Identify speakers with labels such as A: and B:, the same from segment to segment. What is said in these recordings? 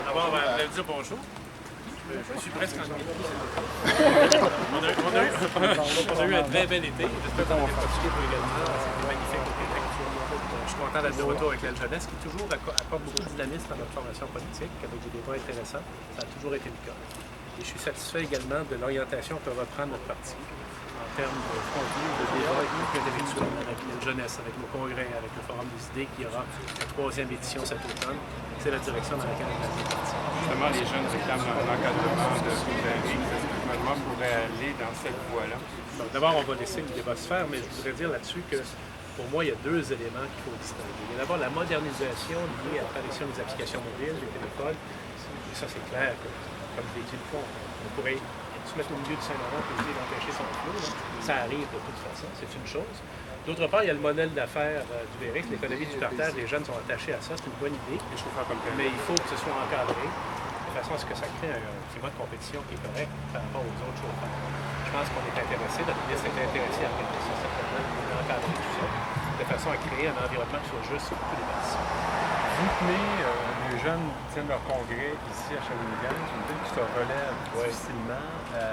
A: D'abord, je voulais dire bonjour. Je suis presque en été. On a eu un très bel été. J'espère qu'on est fatigué pour également. C'était magnifique au Québec. Je suis content d'être de retour avec l'aile jeunesse qui toujours apporte beaucoup de dynamisme à notre formation politique, avec des débats intéressants. Ça a toujours été le cas. Et je suis satisfait également de l'orientation que va prendre notre parti en termes de contenu, de débat intellectuel avec la jeunesse, avec le congrès, avec le Forum des idées qui aura la 3e édition cet automne. C'est la direction dans laquelle on va aller partir.
B: Justement, les jeunes réclament un encadrement de gouverner. Est-ce que le gouvernement pourrait aller dans cette voie-là?
A: D'abord, on va laisser le débat se faire, mais je voudrais dire là-dessus que pour moi, il y a 2 éléments qu'il faut distinguer. Il y a d'abord la modernisation liée à l'apparition des applications mobiles, des téléphones. Et ça, c'est clair que, comme je l'ai dit une fois, on pourrait se mettre au milieu de Saint-Laurent et essayer d'empêcher son flot. Ça arrive de toute façon, c'est une chose. D'autre part, il y a le modèle d'affaires du VRIC, l'économie du partage. Les jeunes sont attachés à ça, c'est une bonne idée. Mais il faut que ce soit encadré, de façon à ce que ça crée un climat de compétition qui est correct par rapport aux autres chauffeurs. Je pense qu'on est intéressé, notre ministre est intéressé à regarder ça certainement, d'encadrer tout ça, de façon à créer un environnement qui soit juste pour tous les participants.
B: Vous tenez, les jeunes tiennent leur congrès ici à Shawinigan, c'est une ville qui se relève difficilement.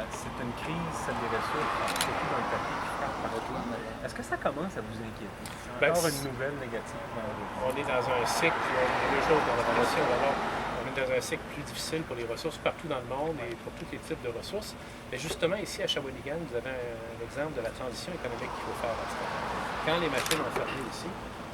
B: C'est une crise, celle des ressources, surtout dans le papier qui frappe partout. Est-ce que ça commence à vous inquiéter? C'est encore une nouvelle négative dans la ville.
A: On est dans un cycle, il y a 2 choses dans la relation. D'abord, on est dans un cycle plus difficile pour les ressources partout dans le monde et pour tous les types de ressources. Mais justement, ici à Shawinigan, vous avez un exemple de la transition économique qu'il faut faire à ce moment. Quand les machines ont fermé ici,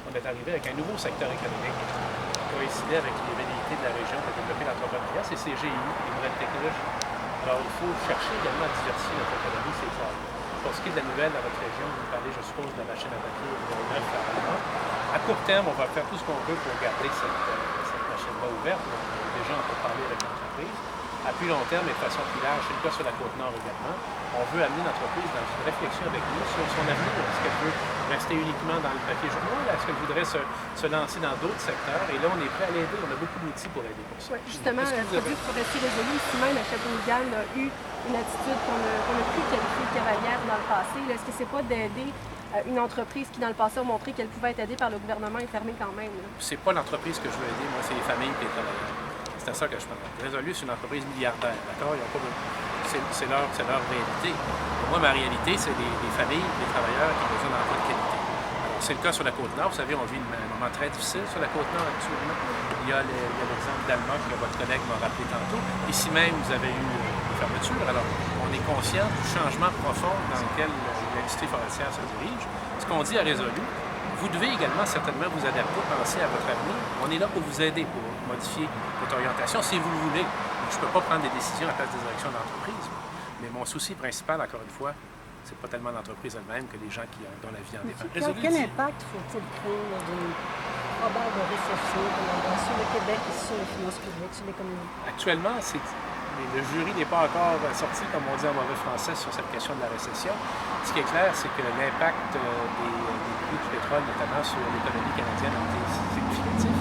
A: on est arrivé avec un nouveau secteur économique qui coïncidait avec les velléités de la région de développer l'entrepreneuriat, c'est CGI, les nouvelles technologies. Alors, il faut chercher également à diversifier notre économie, c'est clair. Pour ce qui est de la nouvelle dans votre région, vous parlez, je suppose, de la machine à papier numéro 9 à Alma. À court terme, on va faire tout ce qu'on peut pour garder cette machine-là ouverte. Déjà, on peut parler avec l'entreprise. À plus long terme et de façon plus large, c'est le cas sur la Côte-Nord également. On veut amener l'entreprise dans une réflexion avec nous sur son avenir. Est-ce qu'elle veut rester uniquement dans le papier journal? Est-ce qu'elle voudrait se lancer dans d'autres secteurs? Et là, on est prêt à l'aider. On a beaucoup d'outils pour aider pour ça.
C: Oui, justement, le produit pour rester résolu, ici même à Shawinigan a eu une attitude qu'on a pu qualifier de cavalière dans le passé. Est-ce que c'est pas d'aider une entreprise qui, dans le passé, a montré qu'elle pouvait être aidée par le gouvernement et fermée quand même?
A: C'est pas l'entreprise que je veux aider, moi, c'est les familles et les travailleurs. C'est à ça que je parle. Résolu, c'est une entreprise milliardaire, d'accord? C'est leur réalité. Et moi, ma réalité, c'est les familles, les travailleurs qui ont besoin d'emplois de qualité. Alors, c'est le cas sur la Côte-Nord. Vous savez, on vit un moment très difficile sur la Côte-Nord actuellement. Il y a l'exemple d'Alma que votre collègue m'a rappelé tantôt. Ici même, vous avez eu des fermetures. Alors, on est conscient du changement profond dans lequel l'industrie forestière se dirige. Ce qu'on dit à Résolu, vous devez également certainement vous adapter, penser à votre avenir. On est là pour vous aider, pour modifier votre orientation, si vous le voulez. Je ne peux pas prendre des décisions à la place des directions d'entreprise. Mais mon souci principal, encore une fois, c'est pas tellement l'entreprise elle-même que les gens dont la vie en dépend.
D: Quel impact faut-il craindre d'une probable récession sur le Québec et sur les finances publiques, sur l'économie?
A: Actuellement, le jury n'est pas encore sorti, comme on dit en mauvais français, sur cette question de la récession. Ce qui est clair, c'est que l'impact des prix du pétrole, notamment sur l'économie canadienne, a été significatif.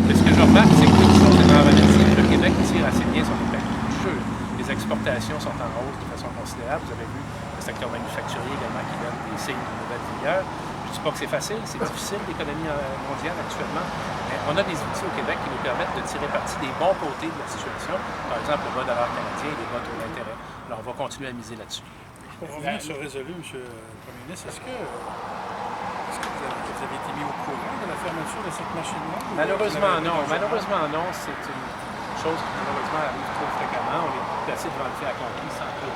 A: Mais ce que je remarque, c'est que quelque chose est en relative. Le Québec tire assez bien son épingle du jeu. Les exportations sont en hausse de façon considérable. Vous avez vu le secteur manufacturier également qui donne des signes de nouvelles vigueur. Je ne dis pas que c'est facile, c'est difficile l'économie mondiale actuellement, mais on a des outils au Québec qui nous permettent de tirer parti des bons côtés de la situation, par exemple le bas dollar canadien et les bas taux d'intérêt. Alors on va continuer à miser là-dessus.
E: Pour revenir sur Résolu, M. le Premier ministre, est-ce que vous avez été mis au courant de la fermeture de cette machine-là?
A: Malheureusement non. Malheureusement non. C'est une chose qui malheureusement arrive trop fréquemment. On est placé devant le fait accompli sans peu.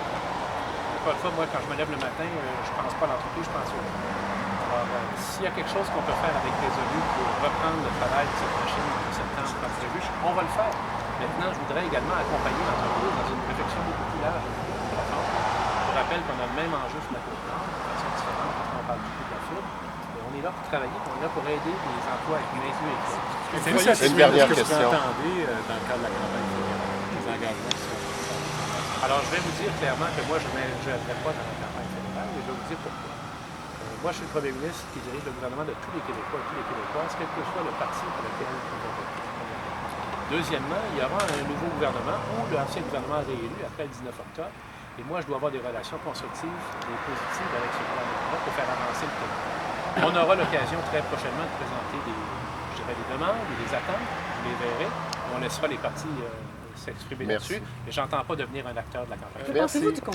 A: Encore une fois, moi, quand je me lève le matin, je ne pense pas à l'entreprise, je pense aux gens. Alors, s'il y a quelque chose qu'on peut faire avec Résolu pour reprendre le travail de cette machine pour septembre comme prévu, on va le faire. Maintenant, je voudrais également accompagner l'entreprise dans une réflexion beaucoup plus large, beaucoup plus profonde. Je vous rappelle qu'on a le même enjeu sur la Côte-Nord, de façon différente, parce qu'on parle beaucoup de la fibre. Mais on est là pour travailler, on est là pour aider les emplois avec une main-d'œuvre et
B: C'est une dernière question.
E: Vous entendez dans le cadre de la campagne fédérale, les engagements qui sont
A: Alors, je vais vous dire clairement que moi, je n'aimerais pas dans la campagne fédérale, et je vais vous dire pourquoi. Moi, je suis le premier ministre qui dirige le gouvernement de tous les Québécois et toutes les Québécoises, quel que soit le parti pour lequel ils vont voter. Deuxièmement, il y aura un nouveau gouvernement ou l'ancien gouvernement réélu après le 19 octobre. Et moi, je dois avoir des relations constructives et positives avec ce gouvernement pour faire avancer le Québec. On aura l'occasion très prochainement de présenter des demandes et des attentes. Vous les verrez. On laissera les partis s'exprimer
F: Merci.
A: là-dessus. Mais j'entends pas devenir un acteur de la campagne.
D: Que pensez-vous du